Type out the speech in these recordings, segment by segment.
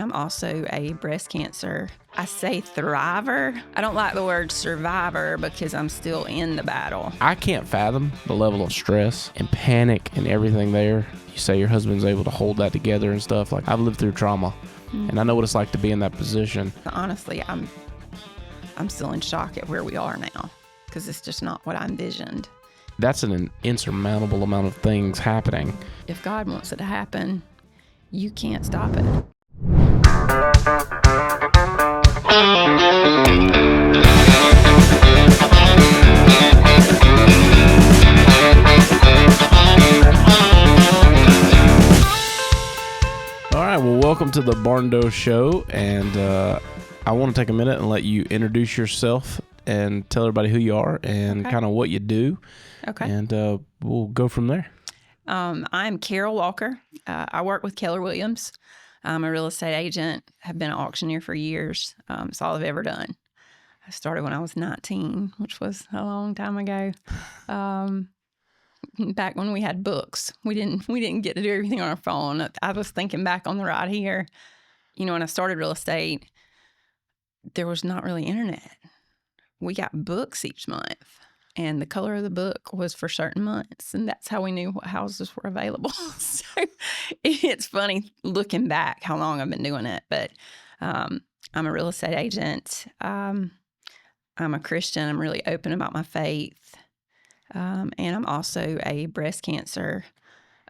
I'm also a breast cancer. I say thriver. I don't like the word survivor because I'm still in the battle. I can't fathom the level of stress and panic and everything there. You say your husband's able to hold that together and stuff. Like, I've lived through trauma, and I know what it's like to be in that position. Honestly, I'm still in shock at where we are now because it's just not what I envisioned. That's an insurmountable amount of things happening. If God wants it to happen, you can't stop it. All right, well, welcome to the Barndo show, and I want to take a minute and let you introduce yourself and tell everybody who you are and kind of what you do. Okay. And we'll go from there. I'm Carole Walker. I work with Keller Williams. I'm a real estate agent. Have been an auctioneer for years. It's all I've ever done. I started when I was 19, which was a long time ago. Back when we had books, we didn't get to do everything on our phone. I was thinking back on the ride here. You know, when I started real estate, there was not really internet. We got books each month, and the color of the book was for certain months, and that's how we knew what houses were available. So it's funny looking back how long I've been doing it, but I'm a real estate agent. I'm a Christian. I'm really open about my faith. And I'm also a breast cancer.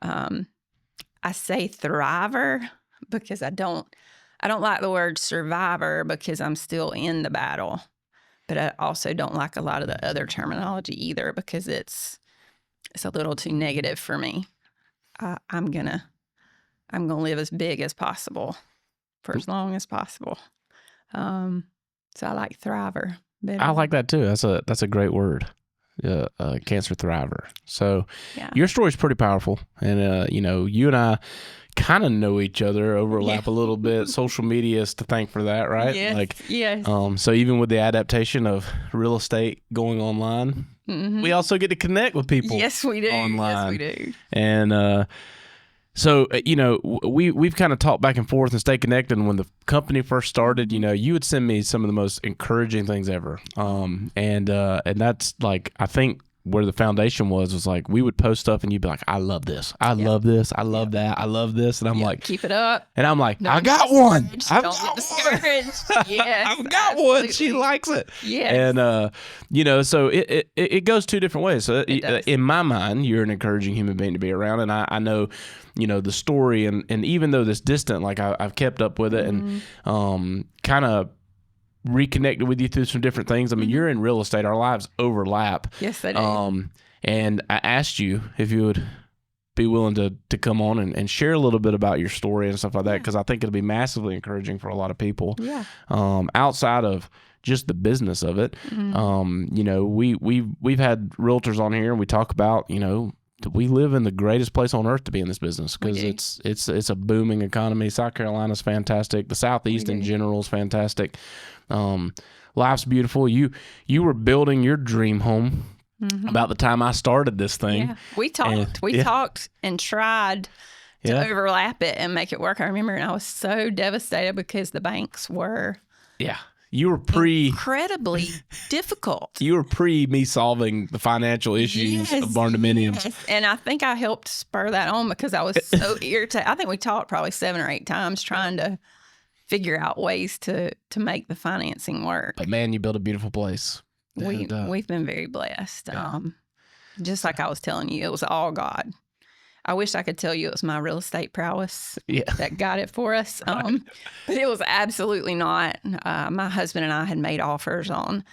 I say thriver because I don't like the word survivor because I'm still in the battle. But I also don't like a lot of the other terminology either because it's a little too negative for me. I'm gonna live as big as possible for as long as possible. So I like thriver better. I like that too. That's a great word. Cancer thriver. So Yeah. Your story's pretty powerful, and you and I kind of know each other, overlap a little bit. Social media is to thank for that, right? Yes. Yes. So even with the adaptation of real estate going online, we also get to connect with people. Yes, we do. Online. Yes, we do. And we've kind of talked back and forth and stayed connected. And when the company first started, you would send me some of the most encouraging things ever. And that's like, I think where the foundation was like, we would post stuff and you'd be like, I love this. I love this. I love that. I love this. And I'm like, keep it up. And I'm like, Don't I got one. Don't get discouraged. Yes, I've got absolutely. one. She likes it. Yes. And, so it goes two different ways. So It does. in my mind, you're an encouraging human being to be around. And I know, the story and even though this distant, like I've kept up with it and kind of reconnected with you through some different things. I mean, you're in real estate. Our lives overlap. Yes, they do. And I asked you if you would be willing to come on and share a little bit about your story and stuff like that, because I think it'll be massively encouraging for a lot of people. Yeah. Outside of just the business of it, we've had realtors on here and we talk about, we live in the greatest place on earth to be in this business because it's a booming economy. South Carolina's fantastic. The Southeast in general is fantastic. Life's beautiful. You were building your dream home about the time I started this thing. Yeah. We talked and tried to overlap it and make it work. I remember, and I was so devastated because the banks were you were incredibly difficult. You were me solving the financial issues of barndominiums. Yes. And I think I helped spur that on because I was so irritated. I think we talked probably 7 or 8 times trying to figure out ways to make the financing work. But man, you built a beautiful place. We've been very blessed. Just like I was telling you, it was all God. I wish I could tell you it was my real estate prowess that got it for us. But it was absolutely not. My husband and I had made offers on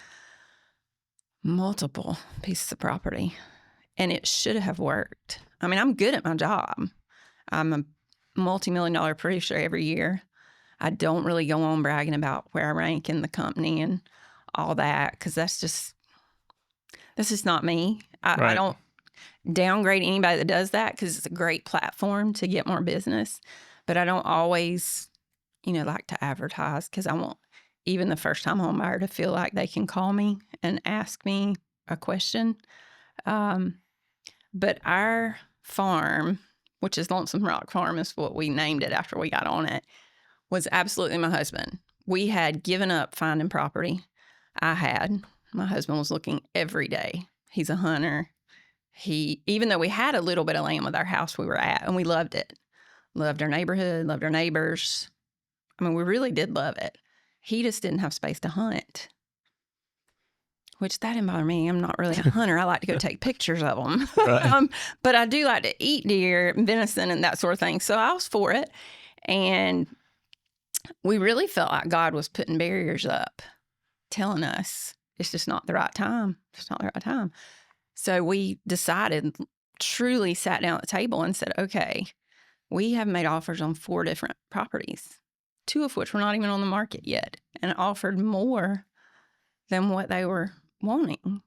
multiple pieces of property, and it should have worked. I mean, I'm good at my job. I'm a multi-million-dollar producer every year. I don't really go on bragging about where I rank in the company and all that because that's just not me. I don't downgrade anybody that does that because it's a great platform to get more business. But I don't always, like to advertise because I want even the first-time home buyer to feel like they can call me and ask me a question. But our farm, which is Lonesome Rock Farm, is what we named it after we got on it. was absolutely my husband. We had given up finding property. My husband was looking every day. He's a hunter. Even though we had a little bit of land with our house we were at, and we loved it, loved our neighborhood, loved our neighbors. I mean, we really did love it. He just didn't have space to hunt, which that didn't bother me. I'm not really a hunter. I like to go take pictures of them. Right. But I do like to eat deer, venison, and that sort of thing. So I was for it. And we really felt like God was putting barriers up, telling us it's just not the right time. It's not the right time. So we decided, truly sat down at the table and said, okay, we have made offers on 4 different properties, 2 of which were not even on the market yet, and offered more than what they were wanting,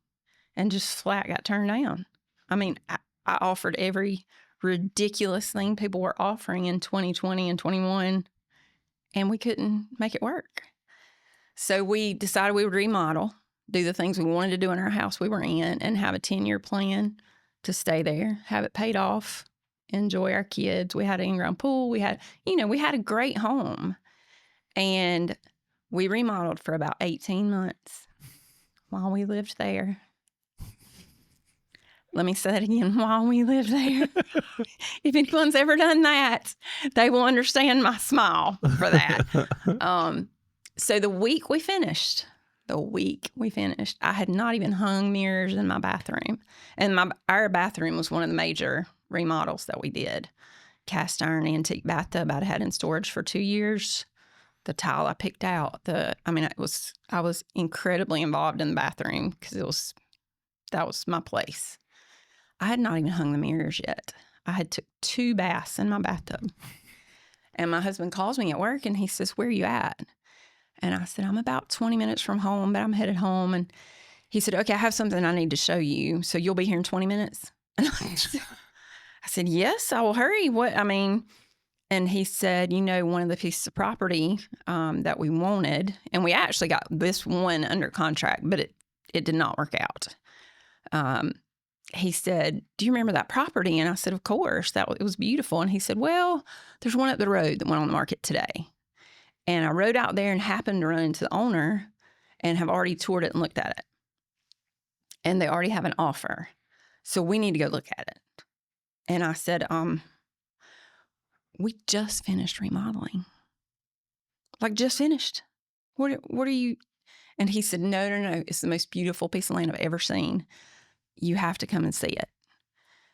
and just flat got turned down. I mean, I offered every ridiculous thing people were offering in 2020 and 21, and we couldn't make it work. So we decided we would remodel, do the things we wanted to do in our house we were in, and have a 10-year plan to stay there, have it paid off, enjoy our kids. We had an in-ground pool. We had a great home. And we remodeled for about 18 months while we lived there. Let me say that again, while we lived there. If anyone's ever done that, they will understand my smile for that. So the week we finished, I had not even hung mirrors in my bathroom. And our bathroom was one of the major remodels that we did. Cast iron antique bathtub I'd had in storage for 2 years. The tile I picked out. I was incredibly involved in the bathroom because that was my place. I had not even hung the mirrors yet. I had took 2 baths in my bathtub. And my husband calls me at work and he says, "Where are you at?" And I said, "I'm about 20 minutes from home, but I'm headed home." And he said, "Okay, I have something I need to show you. So you'll be here in 20 minutes?" And I said, "Yes, I will hurry." And he said, one of the pieces of property that we wanted, and we actually got this one under contract, but it did not work out. He said, "Do you remember that property?" And I said, "Of course, it was beautiful." And he said, "Well, there's one up the road that went on the market today." And I rode out there and happened to run into the owner and have already toured it and looked at it. And they already have an offer. So we need to go look at it. And I said, "We just finished remodeling. Like, just finished. What are you?" And he said, No. It's the most beautiful piece of land I've ever seen. You have to come and see it."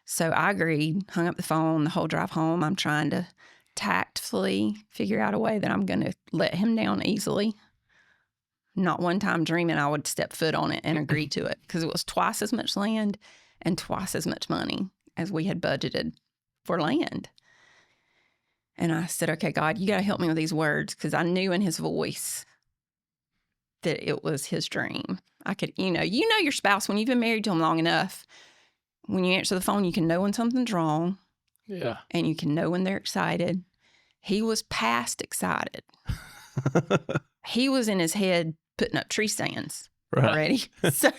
So I agreed, hung up the phone the whole drive home. I'm trying to tactfully figure out a way that I'm going to let him down easily. Not one time dreaming I would step foot on it and agree to it, because it was twice as much land and twice as much money as we had budgeted for land. And I said, "Okay, God, you got to help me with these words," because I knew in his voice that it was his dream. I could, your spouse, when you've been married to them long enough, when you answer the phone, you can know when something's wrong. Yeah. And you can know when they're excited. He was past excited. He was in his head putting up tree stands already. So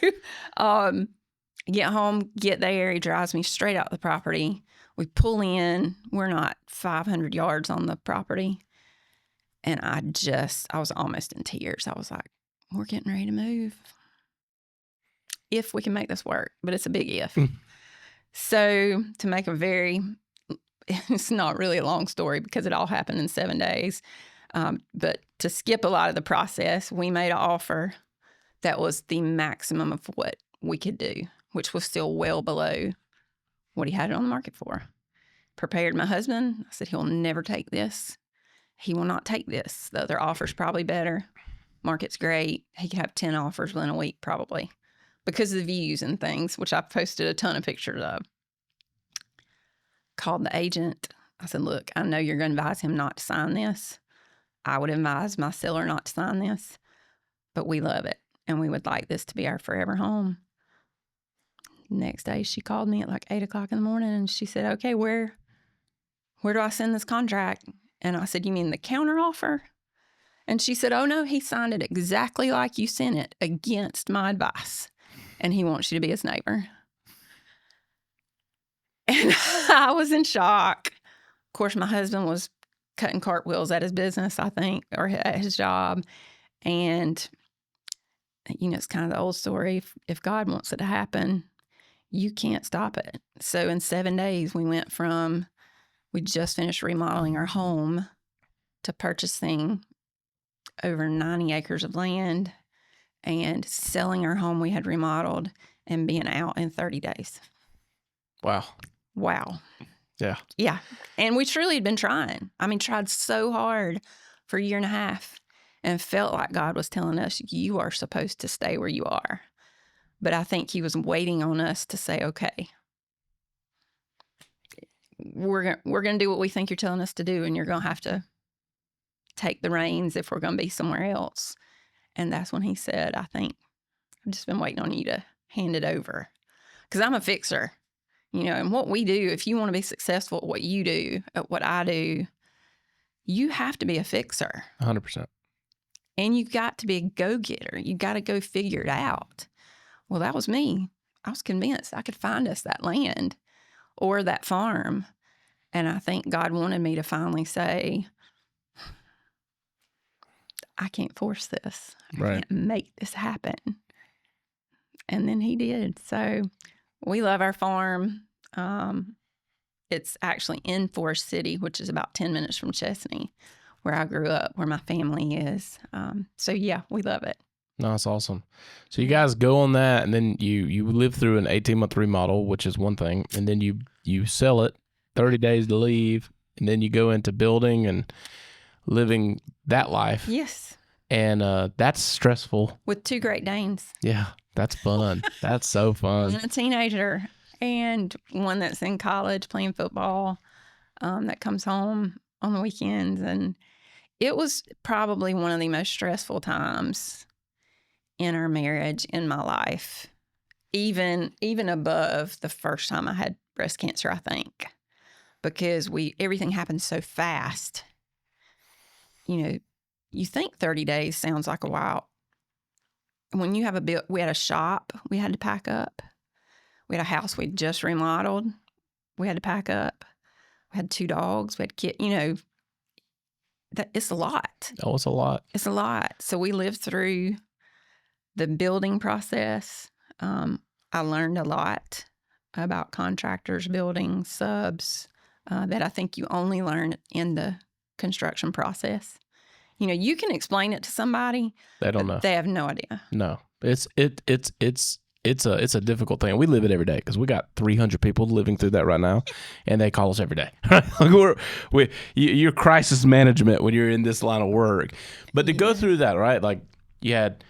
get home, get there. He drives me straight out the property. We pull in. We're not 500 yards on the property. And I was almost in tears. I was like, we're getting ready to move. If we can make this work. But it's a big if. So to make it's not really a long story because it all happened in 7 days. But to skip a lot of the process, we made an offer that was the maximum of what we could do, which was still well below what he had it on the market for. Prepared my husband. I said, he'll never take this. He will not take this. The other offer's probably better. Market's great. He could have 10 offers within a week probably because of the views and things, which I posted a ton of pictures of. Called the agent. I said, "Look, I know you're going to advise him not to sign this. I would advise my seller not to sign this, but we love it, and we would like this to be our forever home." Next day, she called me at like 8 o'clock in the morning, and she said, "Okay, where do I send this contract?" And I said, "You mean the counter offer?" And she said, "Oh, no, he signed it exactly like you sent it, against my advice, and he wants you to be his neighbor." And I was in shock. Of course, my husband was cutting cartwheels at his business, I think, or at his job. And, it's kind of the old story. If God wants it to happen, you can't stop it. So in 7 days, we just finished remodeling our home to purchasing over 90 acres of land and selling our home we had remodeled and being out in 30 days. Wow. Yeah. Yeah. And we truly had been trying. Tried so hard for a year and a half and felt like God was telling us, you are supposed to stay where you are. But I think he was waiting on us to say, okay, we're going to do what we think you're telling us to do, and you're going to have to take the reins if we're going to be somewhere else. And that's when he said, I think I've just been waiting on you to hand it over. Because I'm a fixer, and what we do, if you want to be successful at what you do, at what I do, you have to be a fixer. 100%. And you've got to be a go-getter. You got to go figure it out. Well, that was me. I was convinced I could find us that land or that farm. And I think God wanted me to finally say, I can't force this. I can't make this happen. And then he did. So we love our farm. It's actually in Forest City, which is about 10 minutes from Chesney, where I grew up, where my family is. So yeah, we love it. No, that's awesome. So you guys go on that, and then you live through an 18-month remodel, which is one thing, and then you sell it, 30 days to leave, and then you go into building and living that life. Yes. And that's stressful. With 2 Great Danes. Yeah, that's fun. That's so fun. And a teenager, and one that's in college playing football, that comes home on the weekends. And it was probably one of the most stressful times in our marriage, in my life, even above the first time I had breast cancer, I think, because everything happened so fast. You think 30 days sounds like a while. When you have we had a shop we had to pack up. We had a house we'd just remodeled. We had to pack up. We had 2 dogs. We had kids. It's a lot. Oh, it's a lot. It's a lot. So we lived through the building process. I learned a lot about contractors, building, subs, that I think you only learn in the construction process. You can explain it to somebody. They don't know. They have no idea. No, it's a difficult thing. We live it every day because we got 300 people living through that right now, and they call us every day. You're crisis management when you're in this line of work. But to go through that, right? Like you had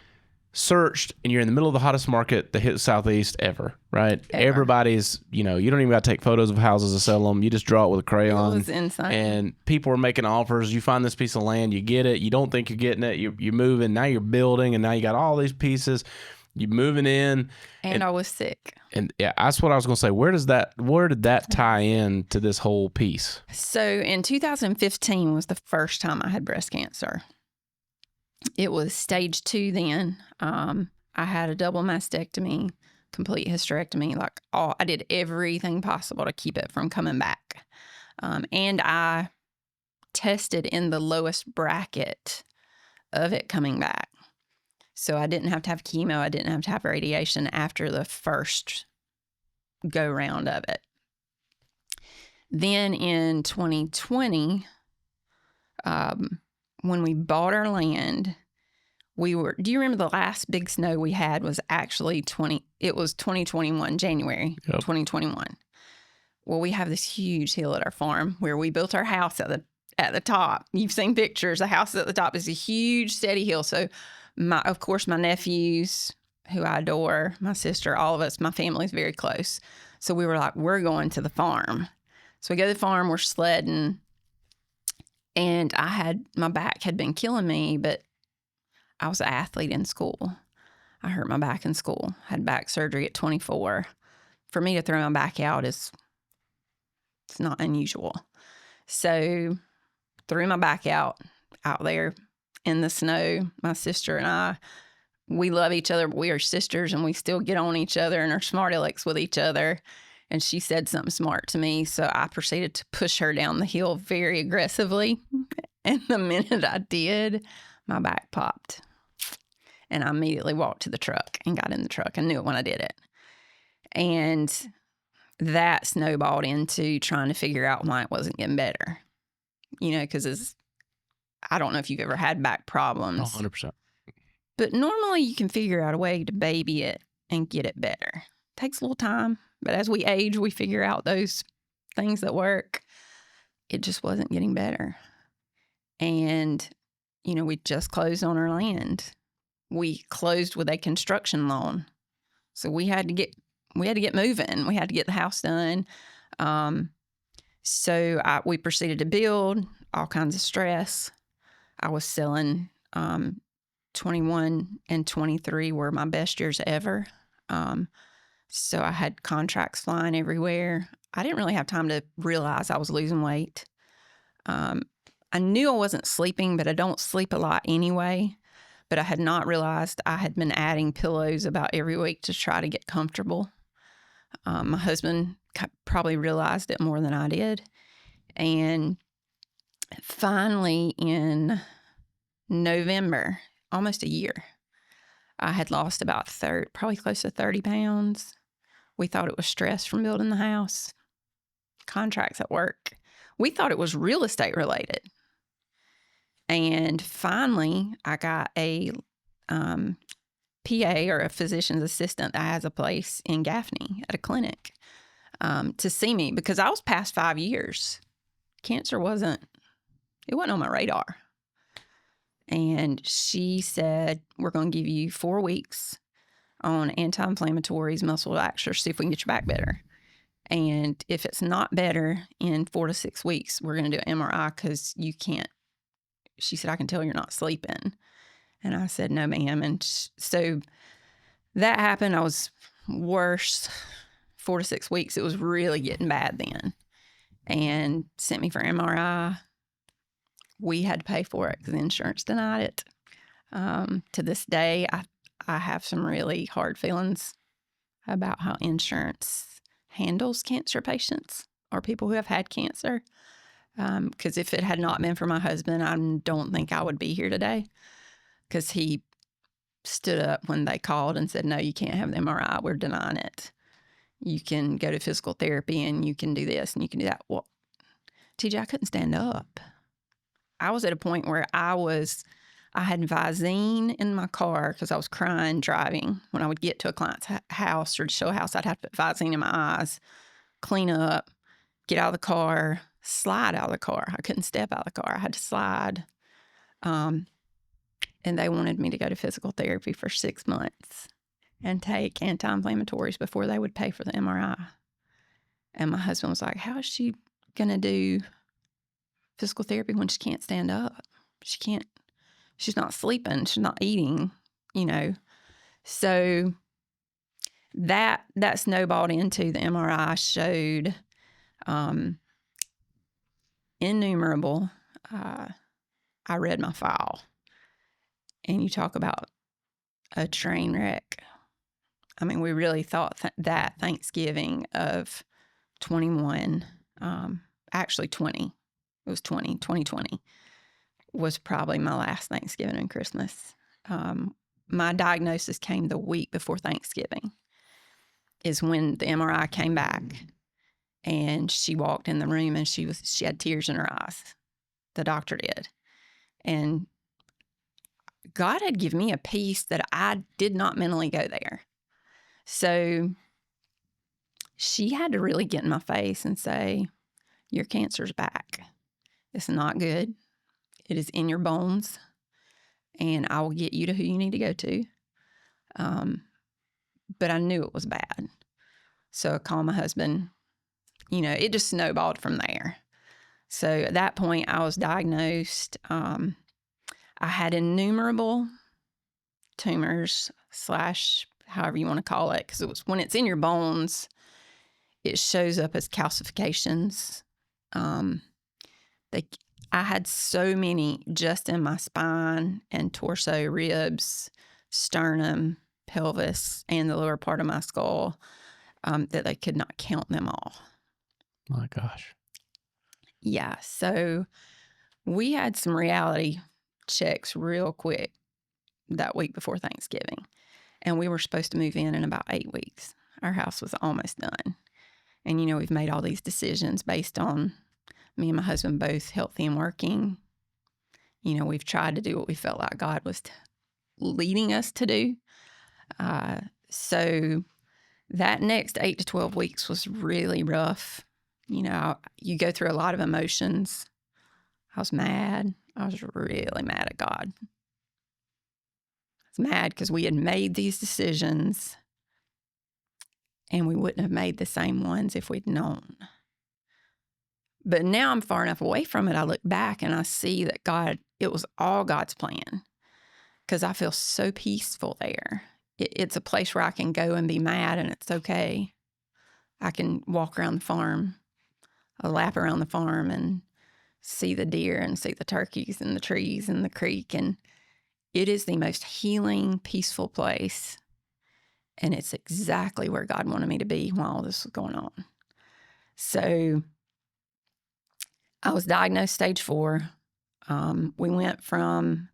searched, and you're in the middle of the hottest market that hit Southeast ever, right? Ever. Everybody's, you don't even got to take photos of houses to sell them. You just draw it with a crayon. It was insane. And people are making offers. You find this piece of land, you get it. You don't think you're getting it. You're moving. Now you're building, and now you got all these pieces. You're moving in. And I was sick. And yeah, that's what I was going to say. Where did that tie in to this whole piece? So in 2015 was the first time I had breast cancer. It was stage 2 then. I had a double mastectomy, complete hysterectomy. I did everything possible to keep it from coming back. And I tested in the lowest bracket of it coming back. So I didn't have to have chemo. I didn't have to have radiation after the first go round of it. Then in 2020, when we bought our land, do you remember the last big snow we had was actually 2021, January, 2021. Well, we have this huge hill at our farm where we built our house at the top. You've seen pictures. The house at the top is a huge, steady hill. So, of course, my nephews, who I adore, my sister, all of us, my family's very close. So we were like, we're going to the farm. So we go to the farm, we're sledding. And my back had been killing me, but I was an athlete in school. I hurt my back in school, had back surgery at 24. For me to throw my back out it's not unusual. So threw my back out there in the snow. My sister and I, we love each other, but we are sisters, and we still get on each other and are smart alecks with each other. And she said something smart to me. So I proceeded to push her down the hill very aggressively. And the minute I did, my back popped. And I immediately walked to the truck and got in the truck. I knew it when I did it. And that snowballed into trying to figure out why it wasn't getting better. Because I don't know if you've ever had back problems. 100%. But normally you can figure out a way to baby it and get it better. Takes a little time. But as we age, we figure out those things that work. It just wasn't getting better. And, we just closed on our land. We closed with a construction loan. So we had to get moving. We had to get the house done. So we proceeded to build, all kinds of stress. I was selling 21 and 23 were my best years ever. So I had contracts flying everywhere. I didn't really have time to realize I was losing weight. I knew I wasn't sleeping, but I don't sleep a lot anyway. But I had not realized I had been adding pillows about every week to try to get comfortable. My husband probably realized it more than I did. And finally in November, almost a year, I had lost about probably close to 30 pounds. We thought it was stress from building the house, contracts at work. We thought it was real estate related. And finally, I got a PA or a physician's assistant that has a place in Gaffney at a clinic to see me because I was past 5 years. Cancer wasn't on my radar. And she said, we're going to give you 4 weeks on anti-inflammatories, muscle relaxers, see if we can get your back better. And if it's not better in 4 to 6 weeks, we're going to do an MRI because you can't. She said, I can tell you're not sleeping. And I said, no, ma'am. And so that happened. I was worse 4 to 6 weeks. It was really getting bad then. And sent me for MRI. We had to pay for it because the insurance denied it. To this day, I have some really hard feelings about how insurance handles cancer patients or people who have had cancer. Because if it had not been for my husband, I don't think I would be here today. Because he stood up when they called and said, no, you can't have the MRI. We're denying it. You can go to physical therapy and you can do this and you can do that. Well, TJ, I couldn't stand up. I was at a point where I had Visine in my car because I was crying driving. When I would get to a client's house or to show a house, I'd have to put Visine in my eyes, clean up, get out of the car, slide out of the car. I couldn't step out of the car. I had to slide. And they wanted me to go to physical therapy for 6 months and take anti-inflammatories before they would pay for the MRI. And my husband was like, how is she going to do physical therapy when she can't stand up? She's not sleeping. She's not eating, So that snowballed into the MRI showed innumerable. I read my file, and you talk about a train wreck. I mean, we really thought that Thanksgiving of 21, actually 20, it was 2020, was probably my last Thanksgiving and Christmas. My diagnosis came the week before Thanksgiving is when the MRI came back. And she walked in the room and she had tears in her eyes. The doctor did. And God had given me a peace that I did not mentally go there. So she had to really get in my face and say, your cancer's back. It's not good. It is in your bones. And I will get you to who you need to go to. But I knew it was bad. So I called my husband. It just snowballed from there. So at that point, I was diagnosed. I had innumerable tumors / however you want to call it, because it was when it's in your bones, it shows up as calcifications. I had so many just in my spine and torso, ribs, sternum, pelvis, and the lower part of my skull. that they could not count them all. My gosh. Yeah. So we had some reality checks real quick that week before Thanksgiving. And we were supposed to move in about 8 weeks. Our house was almost done. And, we've made all these decisions based on me and my husband both healthy and working. We've tried to do what we felt like God was leading us to do. So that next 8 to 12 weeks was really rough. You go through a lot of emotions. I was mad. I was really mad at God. I was mad because we had made these decisions and we wouldn't have made the same ones if we'd known. But now I'm far enough away from it. I look back and I see that it was all God's plan, because I feel so peaceful there. It's a place where I can go and be mad and it's okay. I can walk around the farm, a lap around the farm, and see the deer and see the turkeys and the trees and the creek. And it is the most healing, peaceful place. And it's exactly where God wanted me to be while all this was going on. So I was diagnosed stage 4. We went from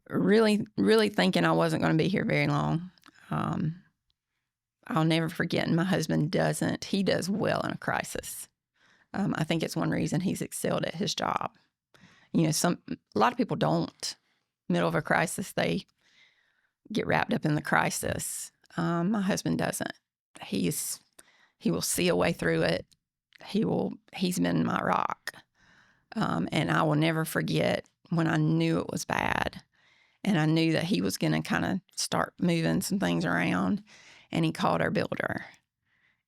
really, really thinking I wasn't going to be here very long. I'll never forget, and my husband doesn't. He does well in a crisis. I think it's one reason he's excelled at his job. A lot of people don't. Middle of a crisis, they get wrapped up in the crisis. My husband doesn't. He will see a way through it. He's been my rock. And I will never forget when I knew it was bad and I knew that he was going to kind of start moving some things around, and he called our builder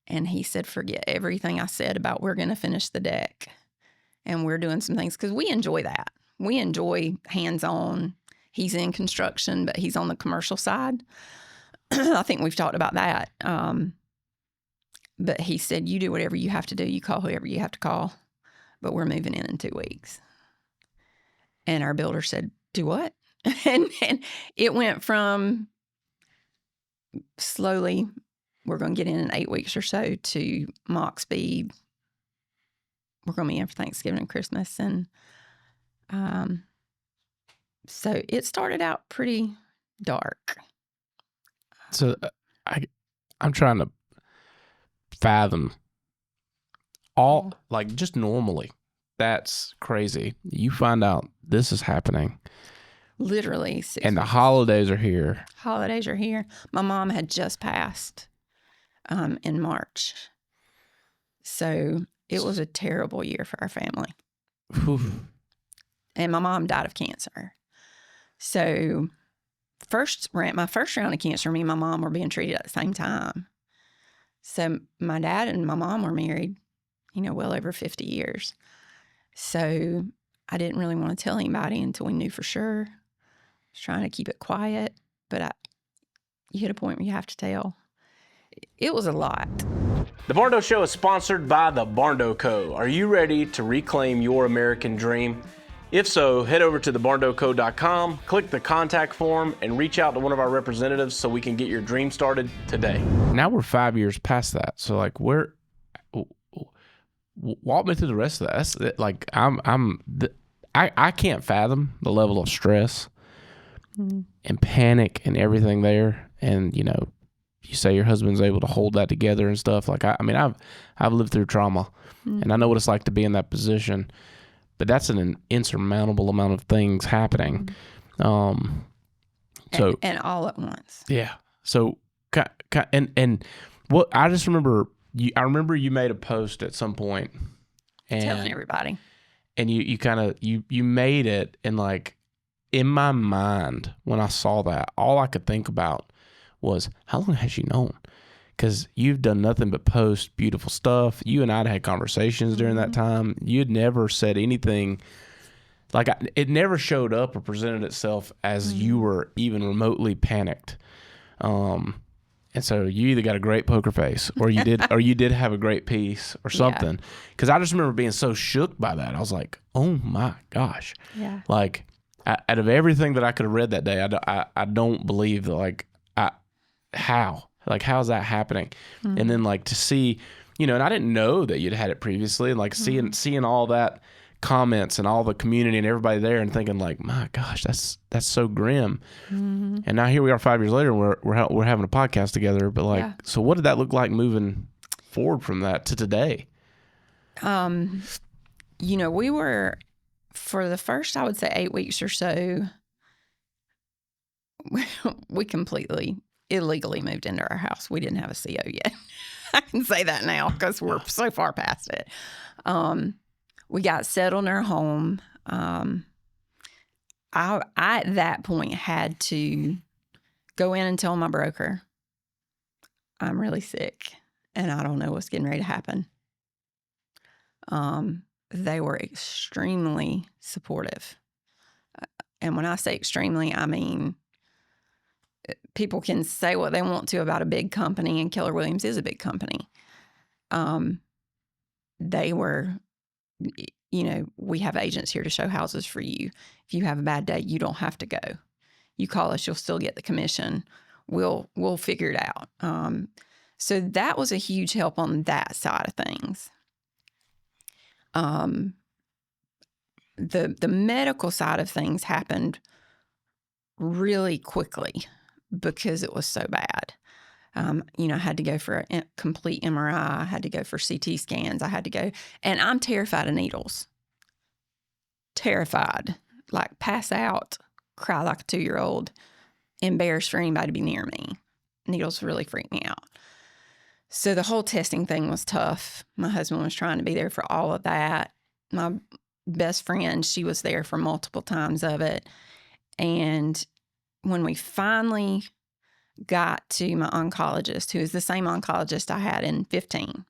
and he said, forget everything I said about we're going to finish the deck and we're doing some things, because we enjoy that. We enjoy hands-on. He's in construction, but he's on the commercial side. I think we've talked about that. But he said, you do whatever you have to do. You call whoever you have to call, but we're moving in 2 weeks. And our builder said, do what? and it went from slowly, we're going to get in 8 weeks or so, to mock speed. We're going to be in for Thanksgiving and Christmas. And so it started out pretty dark. So I'm trying to fathom like just normally. That's crazy. You find out this is happening. Literally 6 And the weeks. holidays are here. Holidays are here. My mom had just passed in March. So it was a terrible year for our family. Whew. And my mom died of cancer. So my first round of cancer, me and my mom were being treated at the same time. So my dad and my mom were married, well over 50 years. So I didn't really want to tell anybody until we knew for sure. I was trying to keep it quiet, but you hit a point where you have to tell. It was a lot. The Barndo Show is sponsored by the Barndo Co. Are you ready to reclaim your American dream? If so, head over to thebarndoco.com, click the contact form, and reach out to one of our representatives so we can get your dream started today. Now we're 5 years past that. So walk me through the rest of that. That's like, I can't fathom the level of stress and panic and everything there. And, you say your husband's able to hold that together and stuff. Like, I've lived through trauma and I know what it's like to be in that position, but that's an insurmountable amount of things happening. And all at once. Yeah. So, and what I just remember, I remember you made a post at some point and telling everybody, and you made it, and like in my mind when I saw that, all I could think about was, how long has she known? Because you've done nothing but post beautiful stuff. You and I'd had conversations during that time. You'd never said anything like it never showed up or presented itself as you were even remotely panicked. And so you either got a great poker face or you did have a great piece or something. Because I just remember being so shook by that. I was like, oh my gosh. Yeah. Like out of everything that I could have read that day, I don't believe that, like, how Like, how's that happening? And then like to see, and I didn't know that you'd had it previously, and like seeing all that comments and all the community and everybody there, and thinking like, my gosh, that's so grim. And now here we are 5 years later, and we're having a podcast together. But like, so what did that look like moving forward from that to today? We were, for the first, I would say 8 weeks or so, we completely illegally moved into our house. We didn't have a CO yet. I can say that now because we're so far past it. We got settled in our home. I at that point had to go in and tell my broker, I'm really sick and I don't know what's getting ready to happen. They were extremely supportive. And when I say extremely, I mean, people can say what they want to about a big company, and Keller Williams is a big company. They were, we have agents here to show houses for you. If you have a bad day, you don't have to go. You call us, you'll still get the commission. We'll figure it out. So that was a huge help on that side of things. The medical side of things happened really quickly because it was so bad. I had to go for a complete MRI. I had to go for CT scans. I had to go, and I'm terrified of needles. Terrified, like pass out, cry like a 2-year-old, embarrassed for anybody to be near me. Needles really freak me out. So the whole testing thing was tough. My husband was trying to be there for all of that. My best friend, she was there for multiple times of it. And when we finally got to my oncologist, who is the same oncologist I had in 15,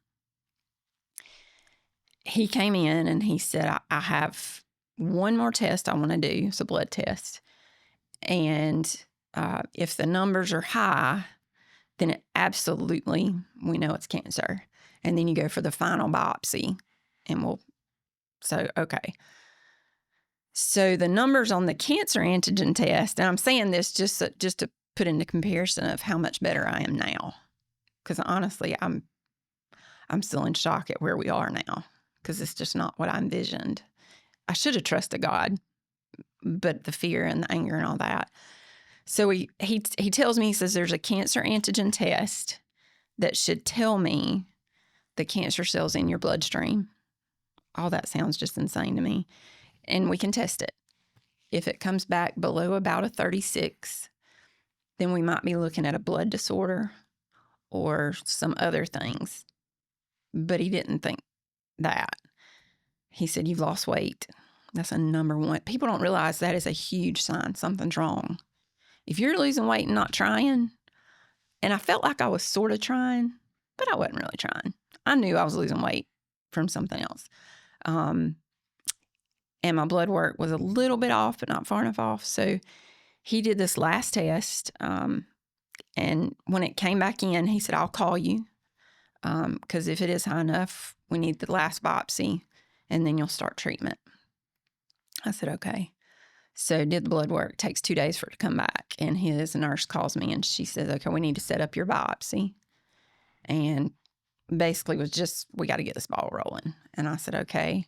he came in and he said, I have one more test I want to do. It's a blood test. And if the numbers are high, then it absolutely, we know it's cancer. And then you go for the final biopsy and okay. So the numbers on the cancer antigen test, and I'm saying this just to put into comparison of how much better I am now. Because honestly, I'm still in shock at where we are now, because it's just not what I envisioned. I should have trusted God, but the fear and the anger and all that. So he tells me, he says, there's a cancer antigen test that should tell me the cancer cells in your bloodstream. All that sounds just insane to me. And we can test it. If it comes back below about a 36, then we might be looking at a blood disorder or some other things. But he didn't think that. He said, you've lost weight. That's a number one. People don't realize that is a huge sign something's wrong. If you're losing weight and not trying, and I felt like I was sort of trying, but I wasn't really trying. I knew I was losing weight from something else. And my blood work was a little bit off, but not far enough off. So he did this last test. And when it came back in, he said, I'll call you. Because if it is high enough, we need the last biopsy, and then you'll start treatment. I said, okay. So did the blood work. Takes 2 days for it to come back. And his nurse calls me and she says, okay, we need to set up your biopsy. And basically was just, we got to get this ball rolling. And I said, okay.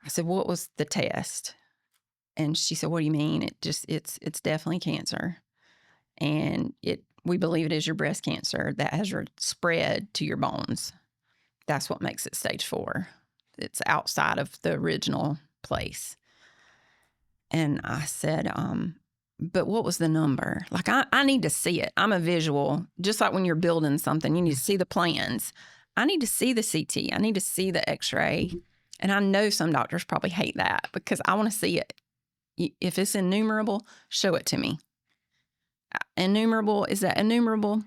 I said, what was the test? And she said, what do you mean? It's definitely cancer. And we believe it is your breast cancer that has spread to your bones. That's what makes it stage 4. It's outside of the original place. And I said, but what was the number? Like, I need to see it. I'm a visual. Just like when you're building something, you need to see the plans. I need to see the CT. I need to see the x-ray. And I know some doctors probably hate that because I want to see it. If it's innumerable, show it to me. Innumerable, is that innumerable?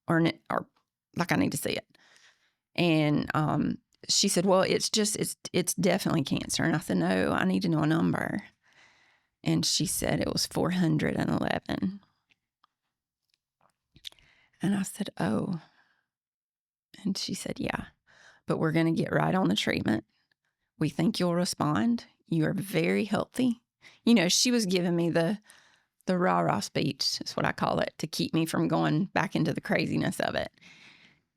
Or like I need to see it. And she said, well, it's definitely cancer. And I said, no, I need to know a number. And she said it was 411. And I said, oh. And she said, yeah, but we're going to get right on the treatment. We think you'll respond. You are very healthy. She was giving me the the rah-rah speech is what I call it, to keep me from going back into the craziness of it.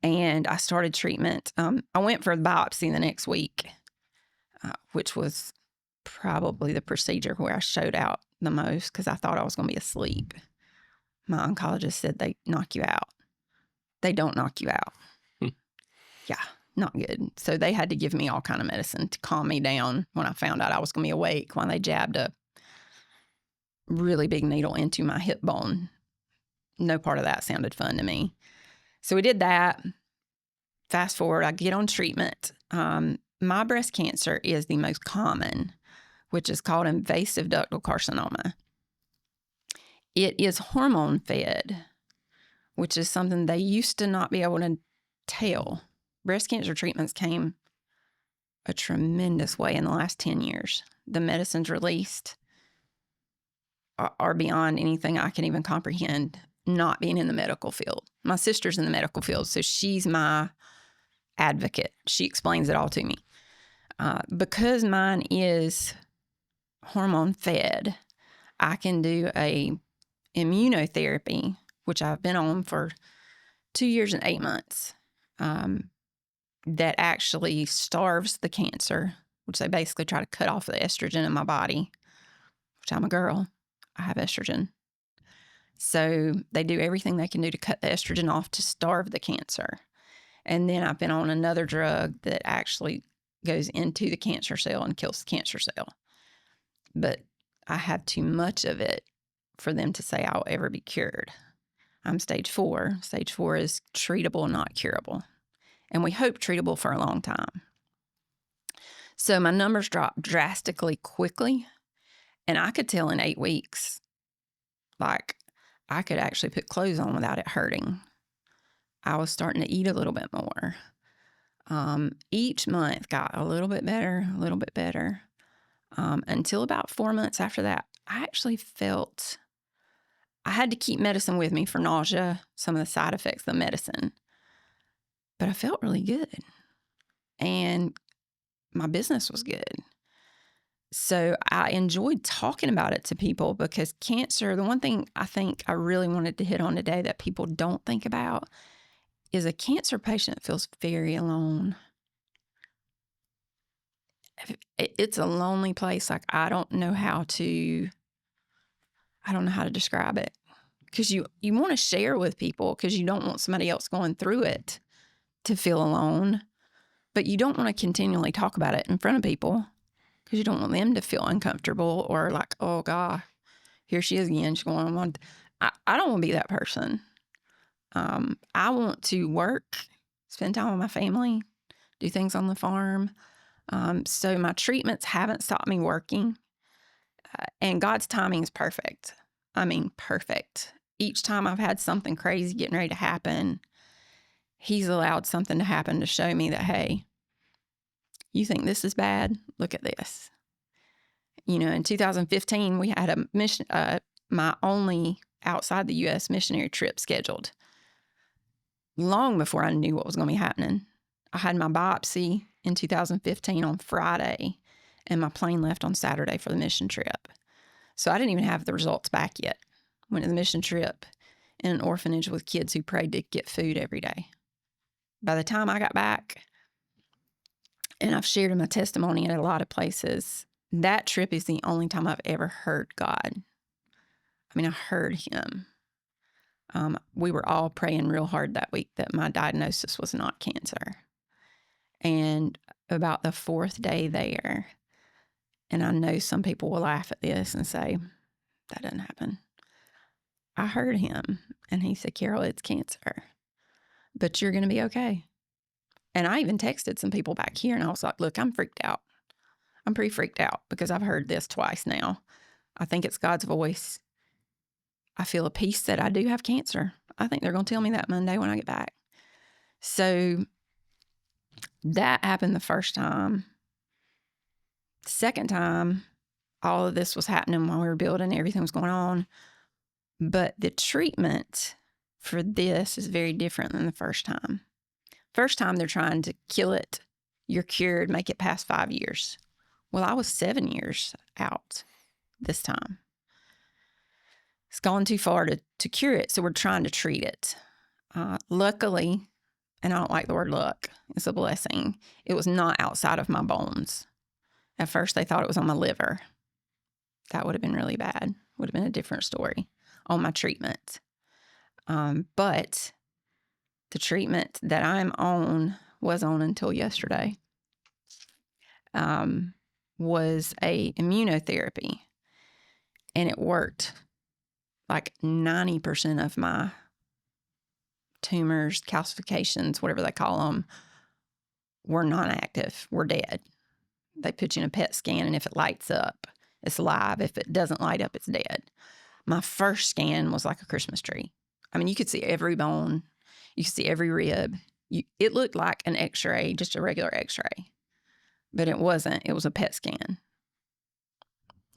And I started treatment. I went for the biopsy the next week, which was probably the procedure where I showed out the most because I thought I was going to be asleep. My oncologist said they knock you out. They don't knock you out. Yeah, not good. So they had to give me all kind of medicine to calm me down when I found out I was going to be awake when they jabbed a really big needle into my hip bone. No part of that sounded fun to me. So we did that. Fast forward, I get on treatment. My breast cancer is the most common, which is called invasive ductal carcinoma. It is hormone fed, which is something they used to not be able to tell. Breast cancer treatments came a tremendous way in the last 10 years. The medicines released are beyond anything I can even comprehend, not being in the medical field. My sister's in the medical field, so she's my advocate. She explains it all to me. Because mine is hormone fed, I can do a immunotherapy, which I've been on for 2 years and 8 months, that actually starves the cancer, which they basically try to cut off the estrogen in my body, which I'm a girl. I have estrogen. So they do everything they can do to cut the estrogen off to starve the cancer. And then I've been on another drug that actually goes into the cancer cell and kills the cancer cell. But I have too much of it for them to say I'll ever be cured. I'm stage 4. Stage 4 is treatable, not curable. And we hope treatable for a long time. So my numbers dropped drastically quickly. And I could tell in 8 weeks, like, I could actually put clothes on without it hurting. I was starting to eat a little bit more. Each month got a little bit better, until about 4 months after that. I actually felt I had to keep medicine with me for nausea, some of the side effects of the medicine, but I felt really good. And my business was good. So I enjoyed talking about it to people because cancer, the one thing I think I really wanted to hit on today that people don't think about is a cancer patient feels very alone. It's a lonely place. Like, I don't know how to describe it, because you want to share with people because you don't want somebody else going through it to feel alone, but you don't want to continually talk about it in front of people because you don't want them to feel uncomfortable or like, oh God, here she is again. She's going on. I don't want to be that person. I want to work, spend time with my family, do things on the farm. So my treatments haven't stopped me working, and God's timing is perfect. I mean, perfect. Each time I've had something crazy getting ready to happen, He's allowed something to happen to show me that, hey, you think this is bad? Look at this. You know, in 2015, we had a mission, my only outside the U.S. missionary trip scheduled. Long before I knew what was going to be happening. I had my biopsy in 2015 on Friday, and my plane left on Saturday for the mission trip. So I didn't even have the results back yet. Went to the mission trip in an orphanage with kids who prayed to get food every day. By the time I got back, and I've shared in my testimony at a lot of places, that trip is the only time I've ever heard God. I mean, I heard Him. We were all praying real hard that week that my diagnosis was not cancer. And about the 4th day there, and I know some people will laugh at this and say, that doesn't happen. I heard Him, and He said, Carole, it's cancer, but you're going to be okay. And I even texted some people back here, and I was like, look, I'm freaked out. I'm pretty freaked out because I've heard this twice now. I think it's God's voice. I feel a peace that I do have cancer. I think they're going to tell me that Monday when I get back. So that happened the first time. Second time, all of this was happening while we were building, everything was going on. But the treatment for this is very different than the first time. First time, they're trying to kill it. You're cured, make it past 5 years. Well, I was 7 years out this time. gone too far to cure it. So we're trying to treat it. Luckily, and I don't like the word luck, it's a blessing, it was not outside of my bones. At first, they thought it was on my liver. That would have been really bad. Would have been a different story on my treatment. But the treatment that I'm on, was on until yesterday, was a immunotherapy. And it worked. Like 90% of my tumors, calcifications, whatever they call them, were non-active, were dead. They put you in a PET scan, and if it lights up, it's alive. If it doesn't light up, it's dead. My first scan was like a Christmas tree. I mean, you could see every bone. You could see every rib. It looked like an x-ray, just a regular x-ray. But it wasn't. It was a PET scan.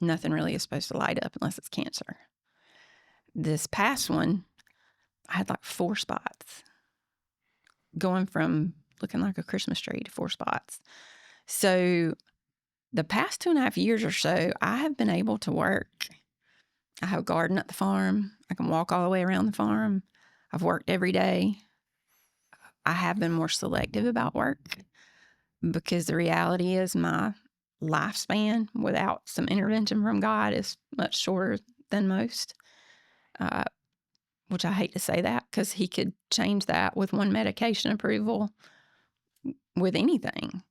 Nothing really is supposed to light up unless it's cancer. This past one, I had like 4 spots. Going from looking like a Christmas tree to 4 spots. So the past 2.5 years or so, I have been able to work. I have a garden at the farm. I can walk all the way around the farm. I've worked every day. I have been more selective about work because the reality is my lifespan without some intervention from God is much shorter than most, which I hate to say that because he could change that with one medication approval with anything.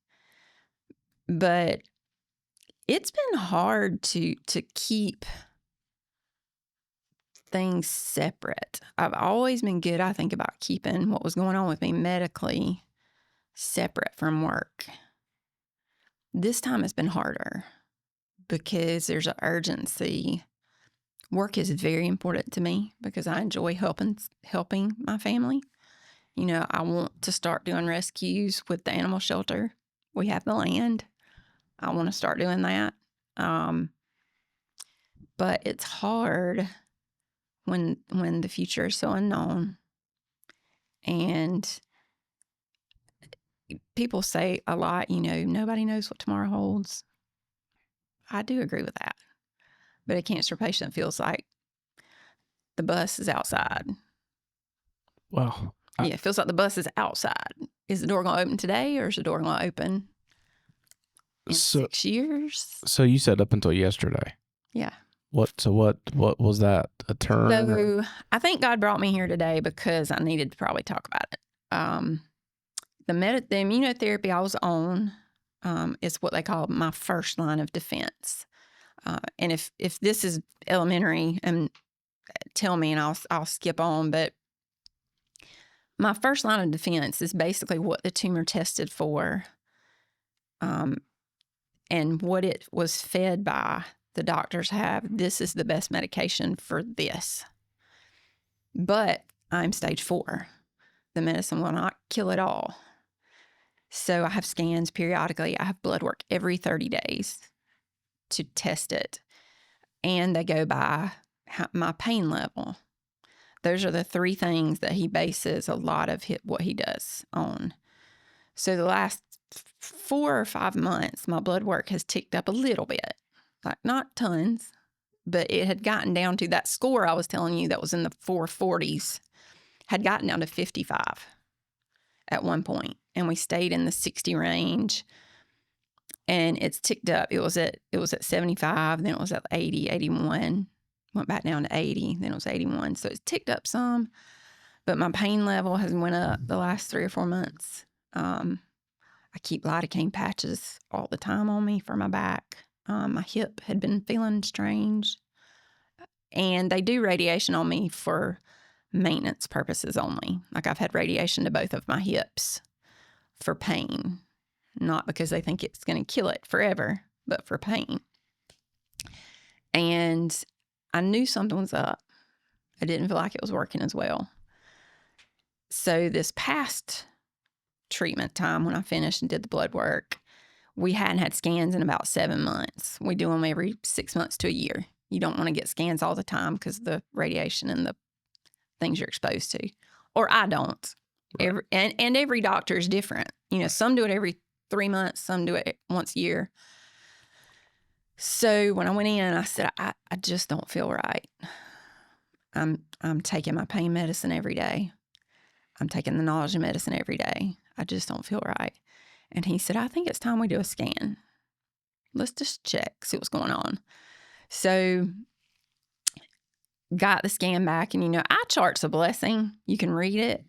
But it's been hard to keep things separate. I've always been good, I think, about keeping what was going on with me medically separate from work. This time it's been harder because there's an urgency. Work is very important to me because I enjoy helping my family. You know, I want to start doing rescues with the animal shelter. We have the land. I want to start doing that. But it's hard when the future is so unknown. And people say a lot, you know, nobody knows what tomorrow holds. I do agree with that. But a cancer patient feels like the bus is outside. Well, Yeah, it feels like the bus is outside. Is the door going to open today, or is the door going to open in 6 years? So you said up until yesterday. Yeah. What was that, a turn? So I think God brought me here today because I needed to probably talk about it. The immunotherapy I was on is what they call my first line of defense. And if this is elementary, and tell me, and I'll skip on. But my first line of defense is basically what the tumor tested for, and what it was fed by. The doctors have, this is the best medication for this. But I'm stage 4. The medicine will not kill it all. So I have scans periodically. I have blood work every 30 days to test it. And they go by my pain level. Those are the 3 things that he bases a lot of what he does on. So the last 4 or 5 months, my blood work has ticked up a little bit. Like not tons, but it had gotten down to that score I was telling you that was in the 440s, had gotten down to 55 at one point. And we stayed in the 60 range, and it's ticked up. It was at 75, then it was at 80, 81, went back down to 80, then it was 81. So it's ticked up some, but my pain level has went up the last 3 or 4 months. I keep lidocaine patches all the time on me for my back. My hip had been feeling strange. And they do radiation on me for maintenance purposes only. Like I've had radiation to both of my hips for pain, not because they think it's going to kill it forever, but for pain. And I knew something was up. I didn't feel like it was working as well. So this past treatment time, when I finished and did the blood work, we hadn't had scans in about 7 months. We do them every 6 months to a year. You don't want to get scans all the time because of the radiation and the things you're exposed to. Or I don't. Right. Every doctor is different. You know, some do it every 3 months, some do it once a year. So when I went in, I said, I just don't feel right. I'm taking my pain medicine every day. I'm taking the nausea medicine every day. I just don't feel right. And he said, I think it's time we do a scan. Let's just check, see what's going on. So got the scan back, and eye chart's a blessing. You can read it.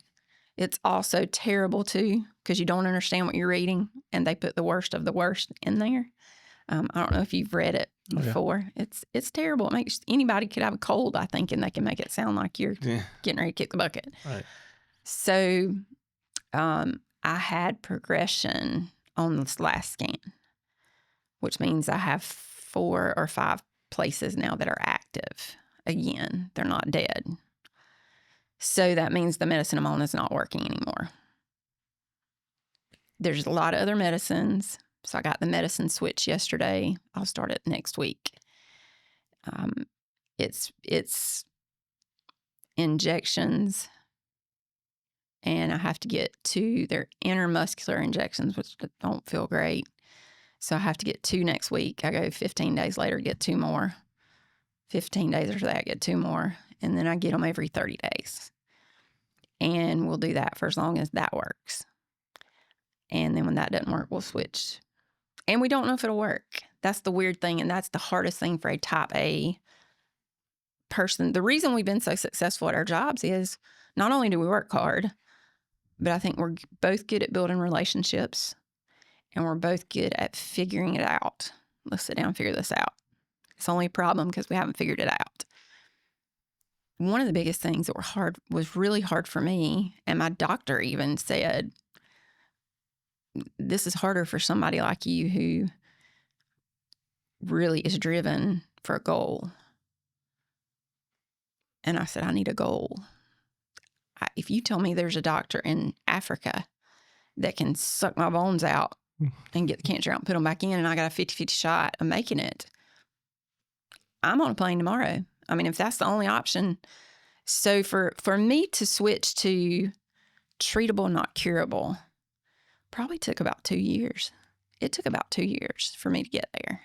It's also terrible too, because you don't understand what you're reading, and they put the worst of the worst in there. I don't know if you've read it before. Oh, yeah. It's terrible. It makes anybody could have a cold, I think, and they can make it sound like you're getting ready to kick the bucket. Right. So I had progression on this last scan, which means I have 4 or 5 places now that are active. Again, they're not dead. So that means the medicine I'm on is not working anymore. There's a lot of other medicines. So I got the medicine switch yesterday. I'll start it next week. It's injections, and I have to get 2. They're intermuscular injections, which don't feel great. So I have to get 2 next week. I go 15 days later, get 2 more. 15 days after that, get 2 more. And then I get them every 30 days. And we'll do that for as long as that works. And then when that doesn't work, we'll switch. And we don't know if it'll work. That's the weird thing, and that's the hardest thing for a type A person. The reason we've been so successful at our jobs is not only do we work hard, but I think we're both good at building relationships, and we're both good at figuring it out. Let's sit down and figure this out. It's only a problem because we haven't figured it out. One of the biggest things that was really hard for me, and my doctor even said, this is harder for somebody like you who really is driven for a goal. And I said, I need a goal. If you tell me there's a doctor in Africa that can suck my bones out and get the cancer out and put them back in, and I got a 50-50 shot of making it, I'm on a plane tomorrow. I mean, if that's the only option. So for me to switch to treatable, not curable, probably took about 2 years. It took about 2 years for me to get there,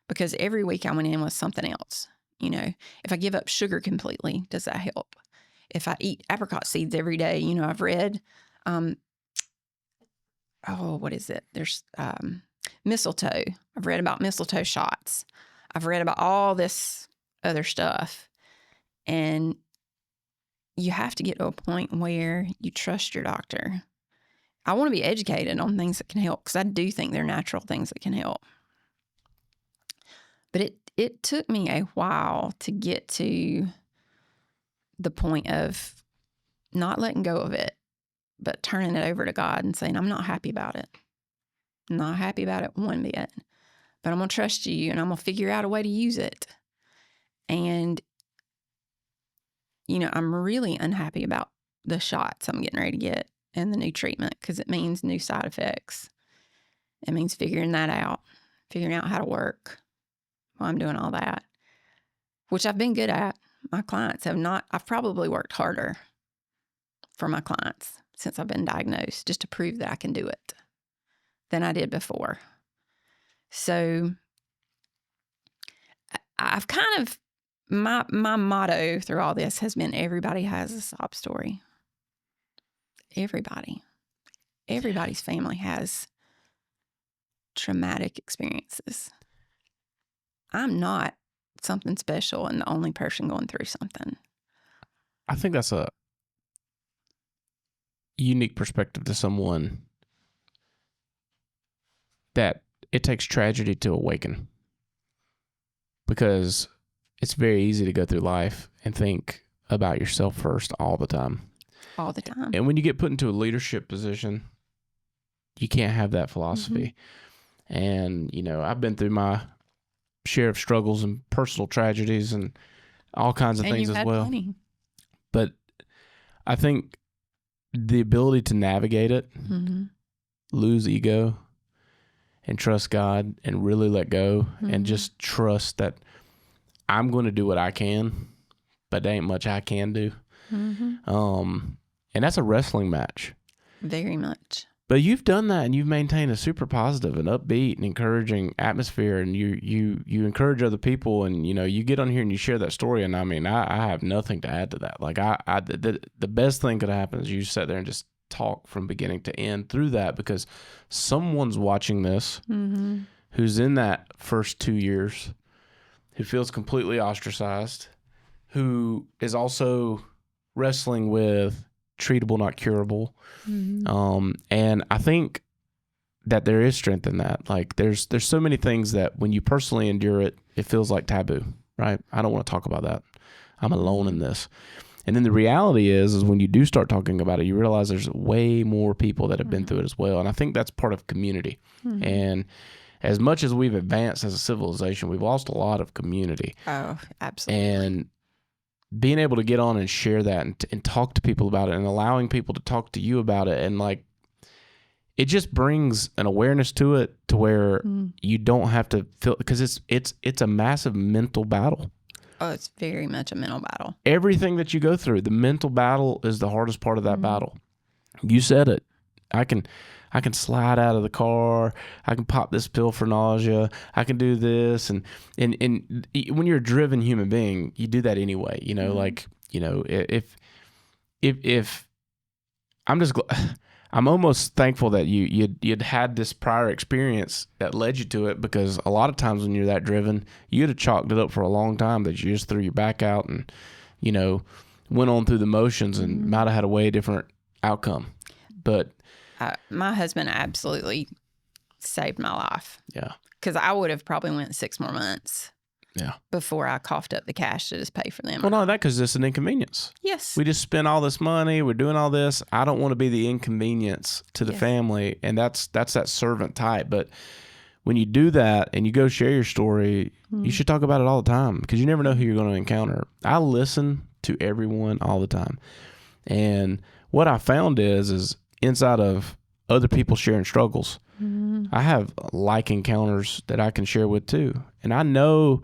because every week I went in with something else. If I give up sugar completely, does that help? If I eat apricot seeds every day, I've read, what is it? There's mistletoe. I've read about mistletoe shots. I've read about all this other stuff. And you have to get to a point where you trust your doctor. I want to be educated on things that can help, because I do think they're natural things that can help. But it took me a while to get to the point of not letting go of it, but turning it over to God and saying, I'm not happy about it. I'm not happy about it one bit, but I'm going to trust you, and I'm going to figure out a way to use it. And, I'm really unhappy about the shots I'm getting ready to get and the new treatment, because it means new side effects. It means figuring that out, figuring out how to work while I'm doing all that, which I've been good at. My clients have not. I've probably worked harder for my clients since I've been diagnosed, just to prove that I can do it, than I did before. So I've kind of, my motto through all this has been, everybody has a sob story. Everybody's family has traumatic experiences. I'm not something special and the only person going through something. I think that's a unique perspective to someone, that it takes tragedy to awaken, because it's very easy to go through life and think about yourself first all the time. All the time. And when you get put into a leadership position, you can't have that philosophy. Mm-hmm. And, I've been through my share of struggles and personal tragedies and all kinds of things as well. Plenty. But I think the ability to navigate it, lose ego, and trust God, and really let go, and just trust that I'm going to do what I can, but there ain't much I can do. And that's a wrestling match. Very much. But you've done that, and you've maintained a super positive and upbeat and encouraging atmosphere, and you encourage other people, and you get on here and you share that story, and I mean, I have nothing to add to that. Like the best thing could happen is you sit there and just talk from beginning to end through that, because someone's watching this who's in that first 2 years, who feels completely ostracized, who is also wrestling with treatable, not curable. And I think that there is strength in that. Like there's so many things that when you personally endure it, it feels like taboo, right? I don't want to talk about that. I'm alone in this. And then the reality is when you do start talking about it, you realize there's way more people that have been through it as well. And I think that's part of community. And as much as we've advanced as a civilization, we've lost a lot of community. Oh, absolutely. And being able to get on and share that and talk to people about it, and allowing people to talk to you about it, and like it just brings an awareness to it to where you don't have to feel, because it's a massive mental battle. Oh, it's very much a mental battle. Everything that you go through, the mental battle is the hardest part of that battle. You said it. I can slide out of the car. I can pop this pill for nausea. I can do this. And when you're a driven human being, you do that anyway. If I'm almost thankful that you'd had this prior experience that led you to it, because a lot of times when you're that driven, you'd have chalked it up for a long time that you just threw your back out and, went on through the motions and might have had a way different outcome. But my husband absolutely saved my life. Yeah. Because I would have probably went 6 more months. Yeah. Before I coughed up the cash to just pay for them. Well, no, because it's an inconvenience. Yes. We just spent all this money. We're doing all this. I don't want to be the inconvenience to the family. And that's that servant type. But when you do that and you go share your story, you should talk about it all the time, because you never know who you're going to encounter. I listen to everyone all the time. And what I found is inside of other people sharing struggles, I have like encounters that I can share with too. And I know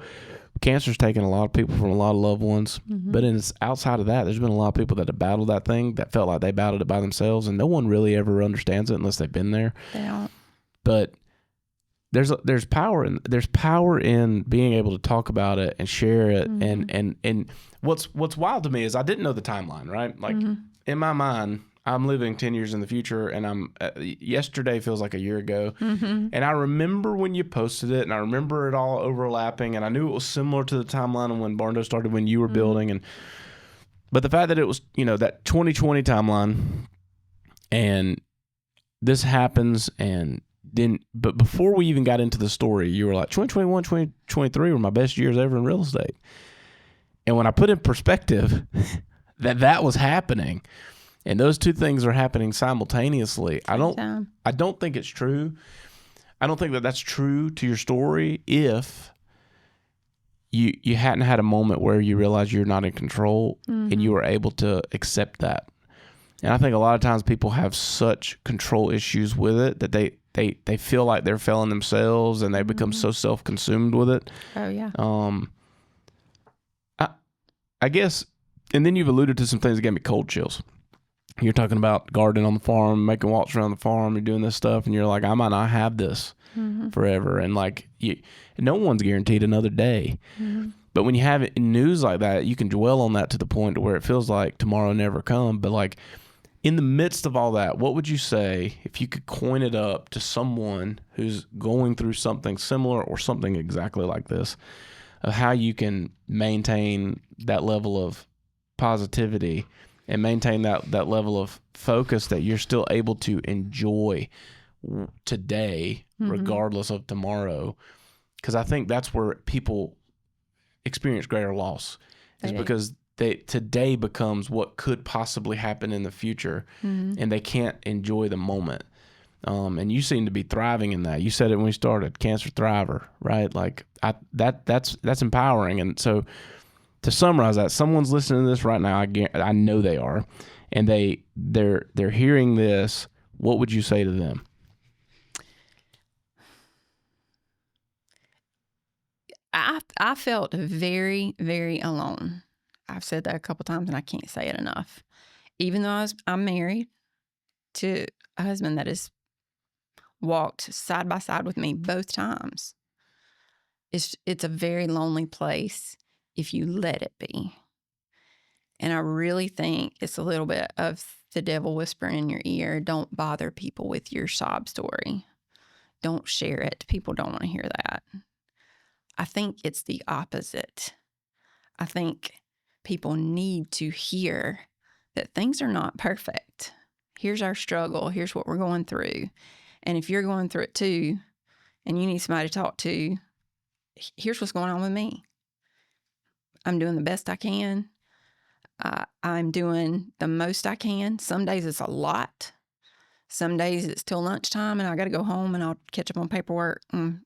cancer's taken a lot of people from a lot of loved ones, but it's outside of that, there's been a lot of people that have battled that thing that felt like they battled it by themselves, and no one really ever understands it unless they've been there. They don't. But there's power in being able to talk about it and share it. And what's wild to me is I didn't know the timeline, right? Like in my mind, I'm living 10 years in the future, and yesterday feels like a year ago. And I remember when you posted it, and I remember it all overlapping, and I knew it was similar to the timeline of when Barndo started, when you were building. But the fact that it was, that 2020 timeline, and this happens, but before we even got into the story, you were like, 2021, 2023 were my best years ever in real estate. And when I put in perspective that was happening, and those two things are happening simultaneously, I don't think it's true. I don't think that that's true to your story if you hadn't had a moment where you realize you're not in control and you were able to accept that. And I think a lot of times people have such control issues with it that they feel like they're failing themselves, and they become so self-consumed with it. Oh, yeah. I guess, and then you've alluded to some things that gave me cold chills. You're talking about gardening on the farm, making walks around the farm, you're doing this stuff, and you're like, I might not have this forever. And like, no one's guaranteed another day. But when you have news like that, you can dwell on that to the point to where it feels like tomorrow never come. But like, in the midst of all that, what would you say if you could coin it up to someone who's going through something similar or something exactly like this, of how you can maintain that level of positivity and maintain that level of focus that you're still able to enjoy today, regardless of tomorrow? Because I think that's where people experience greater loss, is because today becomes what could possibly happen in the future, and they can't enjoy the moment. And you seem to be thriving in that. You said it when we started, cancer thriver, right? Like that's empowering. And so, to summarize that, someone's listening to this right now. I know they are, and they're hearing this. What would you say to them? I felt very, very alone. I've said that a couple times, and I can't say it enough. Even though I'm married to a husband that is walked side by side with me both times. It's a very lonely place if you let it be. And I really think it's a little bit of the devil whispering in your ear. Don't bother people with your sob story. Don't share it. People don't want to hear that. I think it's the opposite. I think people need to hear that things are not perfect. Here's our struggle. Here's what we're going through. And if you're going through it too, and you need somebody to talk to, here's what's going on with me. I'm doing the best I can. I'm doing the most I can. Some days it's a lot. Some days it's till lunchtime and I got to go home and I'll catch up on paperwork and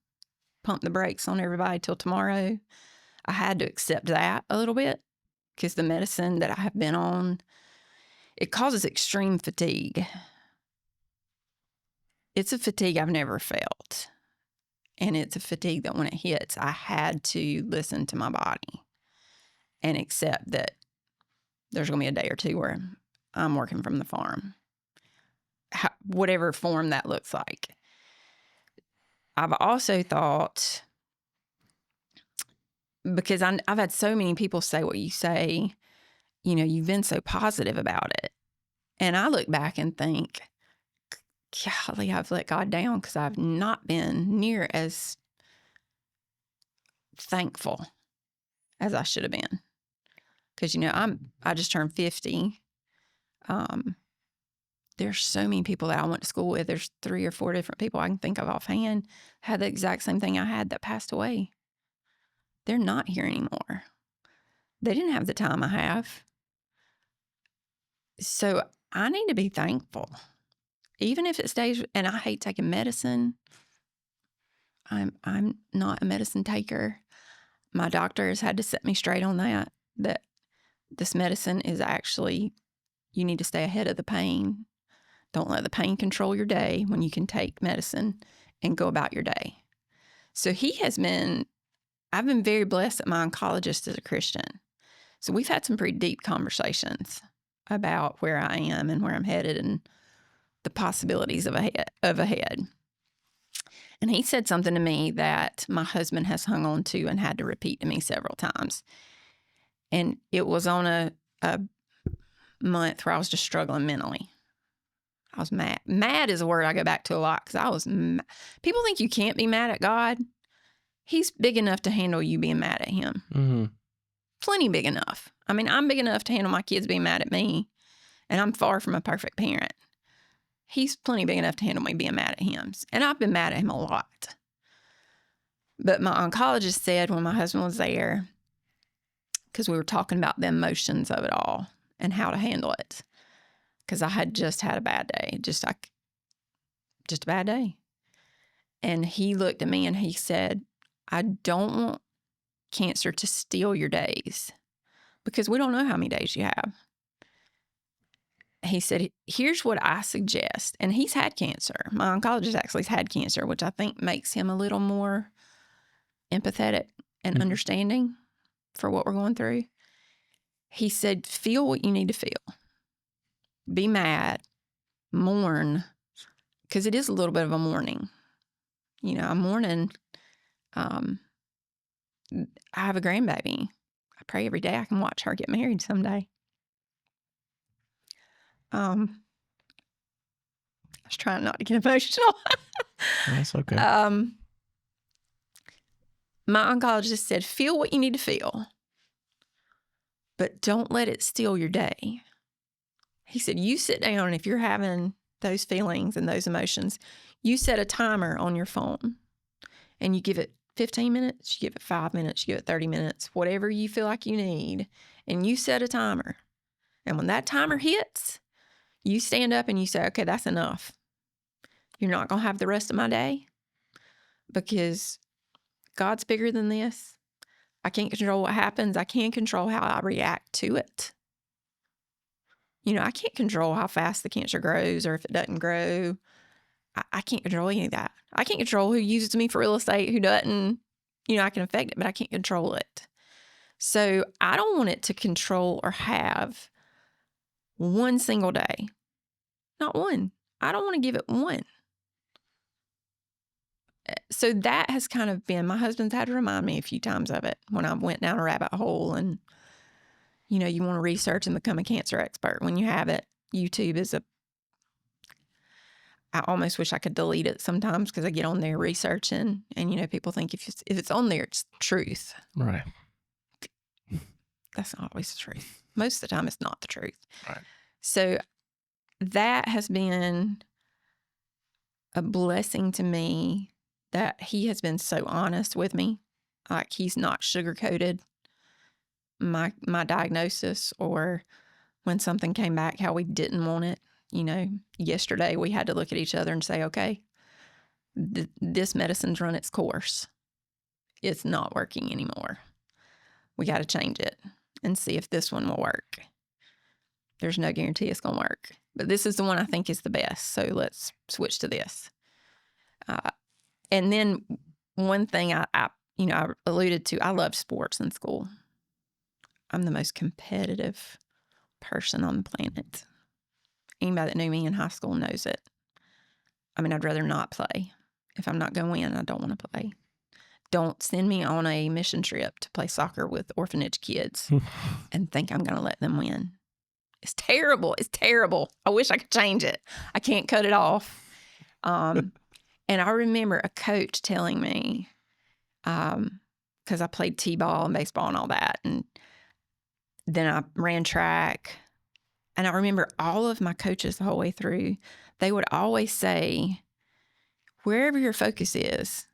pump the brakes on everybody till tomorrow. I had to accept that a little bit because the medicine that I have been on, it causes extreme fatigue. It's a fatigue I've never felt. And it's a fatigue that when it hits, I had to listen to my body and accept that there's going to be a day or two where I'm working from the farm, whatever form that looks like. I've also thought, because I've had so many people say what you say, you've been so positive about it. And I look back and think, golly, I've let God down because I've not been near as thankful as I should have been. Because, I just turned 50. There's so many people that I went to school with. There's 3 or 4 different people I can think of offhand had the exact same thing I had that passed away. They're not here anymore. They didn't have the time I have. So I need to be thankful. Even if it stays, and I hate taking medicine. I'm not a medicine taker. My doctor has had to set me straight on that this medicine is actually, you need to stay ahead of the pain. Don't let the pain control your day when you can take medicine and go about your day. So I've been very blessed that my oncologist is a Christian. So we've had some pretty deep conversations about where I am and where I'm headed and the possibilities of ahead. And he said something to me that my husband has hung on to and had to repeat to me several times. And it was on a month where I was just struggling mentally. I was mad. Mad is a word I go back to a lot because I was mad. People think you can't be mad at God. He's big enough to handle you being mad at him. Mm-hmm. Plenty big enough. I mean, I'm big enough to handle my kids being mad at me, and I'm far from a perfect parent. He's plenty big enough to handle me being mad at him. And I've been mad at him a lot. But my oncologist said when my husband was there, because we were talking about the emotions of it all and how to handle it, because I had just had a bad day, just a bad day. And he looked at me and he said, I don't want cancer to steal your days because we don't know how many days you have. He said, here's what I suggest. And he's had cancer. My oncologist actually has had cancer, which I think makes him a little more empathetic and understanding for what we're going through. He said, feel what you need to feel. Be mad, mourn, because it is a little bit of a mourning. I'm mourning. I have a grandbaby. I pray every day I can watch her get married someday. I was trying not to get emotional. That's okay. My oncologist said, feel what you need to feel, but don't let it steal your day. He said, you sit down, and if you're having those feelings and those emotions, you set a timer on your phone, and you give it 15 minutes, you give it 5 minutes, you give it 30 minutes, whatever you feel like you need, and you set a timer. And when that timer hits, you stand up and you say, okay, that's enough. You're not going to have the rest of my day because God's bigger than this. I can't control what happens. I can control how I react to it. I can't control how fast the cancer grows or if it doesn't grow. I can't control any of that. I can't control who uses me for real estate, who doesn't. I can affect it, but I can't control it. So I don't want it to control or have one single day. Not one. I don't want to give it one. So that has kind of been, my husband's had to remind me a few times of it when I went down a rabbit hole and, you know, you want to research and become a cancer expert. When you have it, YouTube is I almost wish I could delete it sometimes because I get on there researching and, you know, people think if it's on there, it's truth. Right. That's not always the truth. Most of the time, it's not the truth. Right. So that has been a blessing to me that he has been so honest with me. Like, he's not sugarcoated my diagnosis or when something came back how we didn't want it. You know, yesterday we had to look at each other and say, okay, this medicine's run its course. It's not working anymore. We got to change it and see if this one will work. There's no guarantee it's going to work, but this is the one I think is the best. So let's switch to this. And then one thing I alluded to, I loved sports in school. I'm the most competitive person on the planet. Anybody that knew me in high school knows it. I mean, I'd rather not play. If I'm not going to win, I don't want to play. Don't send me on a mission trip to play soccer with orphanage kids and think I'm going to let them win. It's terrible. It's terrible. I wish I could change it. I can't cut it off. And I remember a coach telling me, because I played t-ball and baseball and all that, and then I ran track. And I remember all of my coaches the whole way through, they would always say, wherever your focus is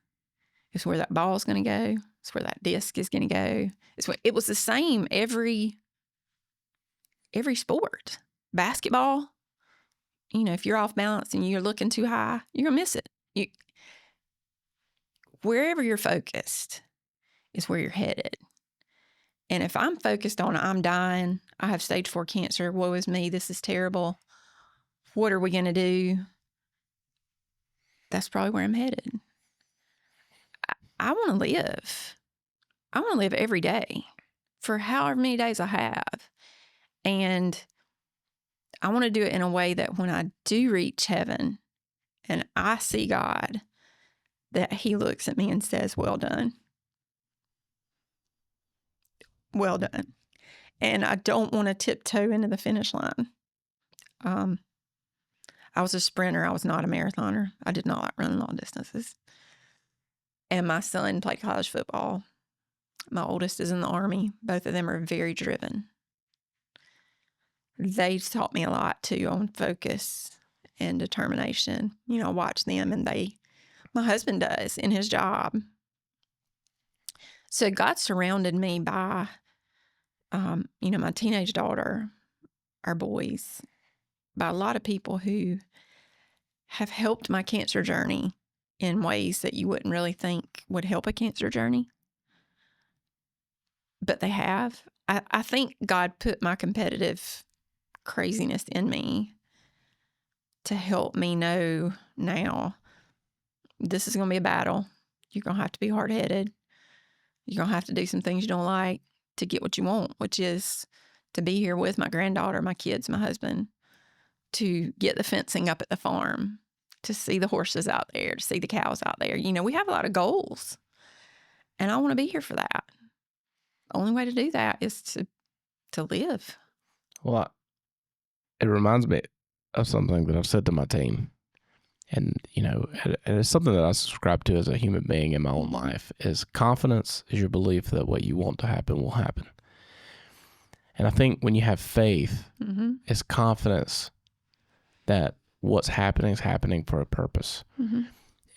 where that ball is going to go. It's where that disc is going to go. It was the same every sport. Basketball, you know, if you're off balance and you're looking too high, you're going to miss it. Wherever you're focused is where you're headed. And if I'm focused on I'm dying, I have stage 4 cancer, woe is me, this is terrible, what are we going to do? That's probably where I'm headed. I want to live. I want to live every day for however many days I have. And I want to do it in a way that when I do reach heaven and I see God, that he looks at me and says, well done. Well done. And I don't want to tiptoe into the finish line. I was a sprinter. I was not a marathoner. I did not like running long distances. And my son played college football. My oldest is in the Army. Both of them are very driven. They taught me a lot too on focus and determination. You know, I watch them and my husband does in his job. So God surrounded me by, my teenage daughter, our boys, by a lot of people who have helped my cancer journey in ways that you wouldn't really think would help a cancer journey. But they have. I think God put my competitive craziness in me to help me know now this is going to be a battle. You're going to have to be hard-headed. You're going to have to do some things you don't like to get what you want, which is to be here with my granddaughter, my kids, my husband, to get the fencing up at the farm, to see the horses out there, to see the cows out there. You know, we have a lot of goals, and I want to be here for that. The only way to do that is to live. Well, it reminds me of something that I've said to my team. And, and it's something that I subscribe to as a human being in my own life, is confidence is your belief that what you want to happen will happen. And I think when you have faith, it's confidence that what's happening is happening for a purpose.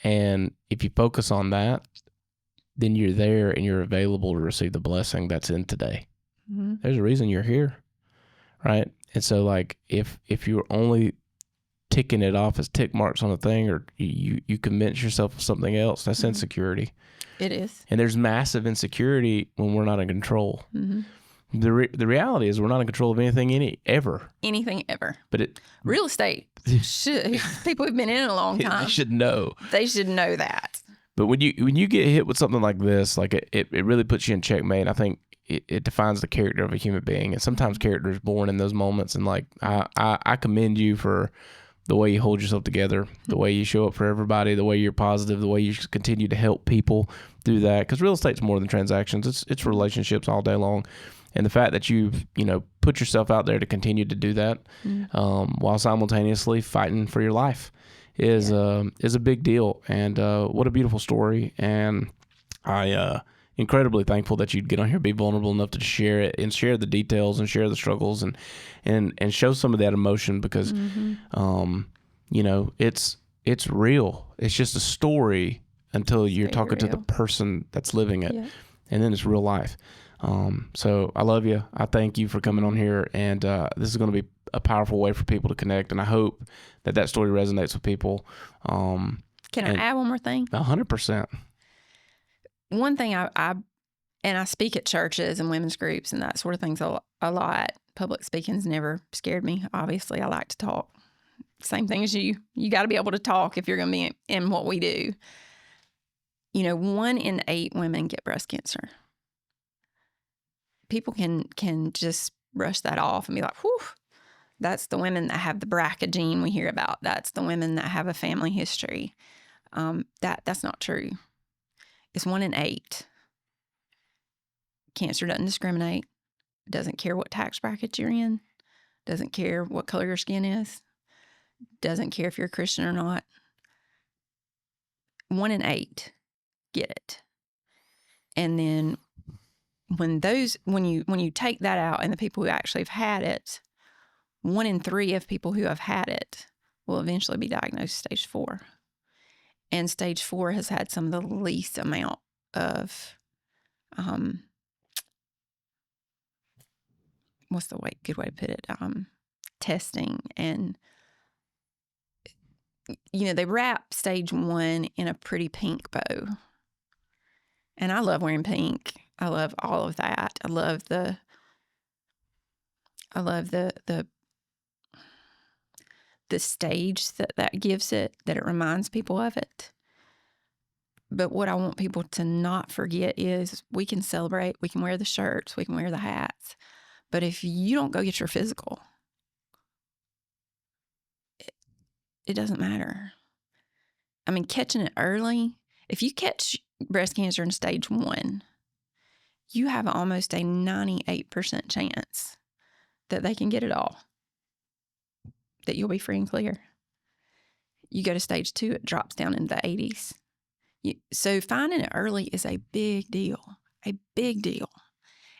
And if you focus on that, then you're there and you're available to receive the blessing that's in today. There's a reason you're here, right? And so, like, if you're only ticking it off as tick marks on a thing, or you convince yourself of something else, that's insecurity. It is. And there's massive insecurity when we're not in control. The reality is we're not in control of anything ever. Anything ever. But real estate, people who've been in it a long time, they should know. They should know that. But when you get hit with something like this, like it really puts you in checkmate. I think it defines the character of a human being. And sometimes character is born in those moments. And like I commend you for the way you hold yourself together, the way you show up for everybody, the way you're positive, the way you continue to help people do that. Because real estate's more than transactions. It's relationships all day long. And the fact that you've, put yourself out there to continue to do that while simultaneously fighting for your life is a big deal. And what a beautiful story. And I incredibly thankful that you'd get on here, be vulnerable enough to share it and share the details and share the struggles and show some of that emotion because, it's real. It's just a story until you're talking to the person that's living it. Yeah. And then it's real life. So I love you. I thank you for coming on here. And this is going to be a powerful way for people to connect. And I hope that story resonates with people. Can I add one more thing? 100%. One thing I speak at churches and women's groups and that sort of things a lot. Public speaking's never scared me. Obviously, I like to talk. Same thing as you. You got to be able to talk if you're going to be in what we do. 1 in 8 women get breast cancer. People can just brush that off and be like, whew, that's the women that have the BRCA gene we hear about. That's the women that have a family history. That's not true. It's 1 in 8. Cancer doesn't discriminate. Doesn't care what tax bracket you're in. Doesn't care what color your skin is. Doesn't care if you're a Christian or not. 1 in 8 get it. And then when you take that out and the people who actually have had it, 1 in 3 of people who have had it will eventually be diagnosed stage 4. And stage 4 has had some of the least amount of, what's the good way to put it? Testing. And, they wrap stage 1 in a pretty pink bow. And I love wearing pink. I love all of that. I love the stage that gives it, that it reminds people of it. But what I want people to not forget is we can celebrate, we can wear the shirts, we can wear the hats. But if you don't go get your physical, it doesn't matter. I mean, catching it early, if you catch breast cancer in stage 1, you have almost a 98% chance that they can get it all, that you'll be free and clear. You go to stage 2, it drops down into the 80s. So finding it early is a big deal.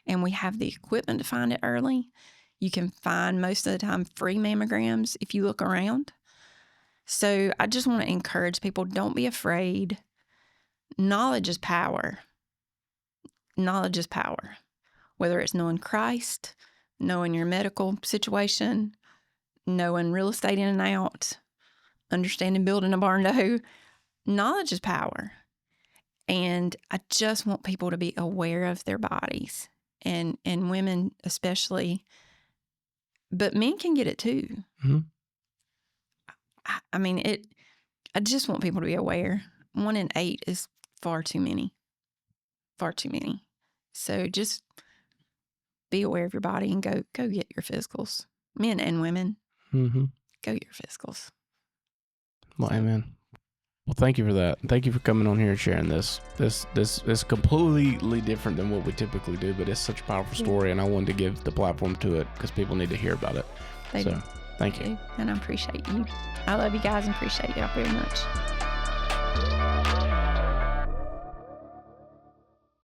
And we have the equipment to find it early. You can find most of the time free mammograms if you look around. So I just want to encourage people, don't be afraid. Knowledge is power. Knowledge is power. Whether it's knowing Christ, knowing your medical situation, knowing real estate in and out, understanding building a Barndo, knowledge is power. And I just want people to be aware of their bodies, and women especially, but men can get it too. Mm-hmm. I mean, I just want people to be aware. 1 in 8 is far too many. So just be aware of your body and go get your physicals. Men and women, go get your physicals. Well, amen. Well, thank you for that. Thank you for coming on here and sharing this. This is completely different than what we typically do, but it's such a powerful story, and I wanted to give the platform to it because people need to hear about it. They do. Thank you. And I appreciate you. I love you guys and appreciate y'all very much.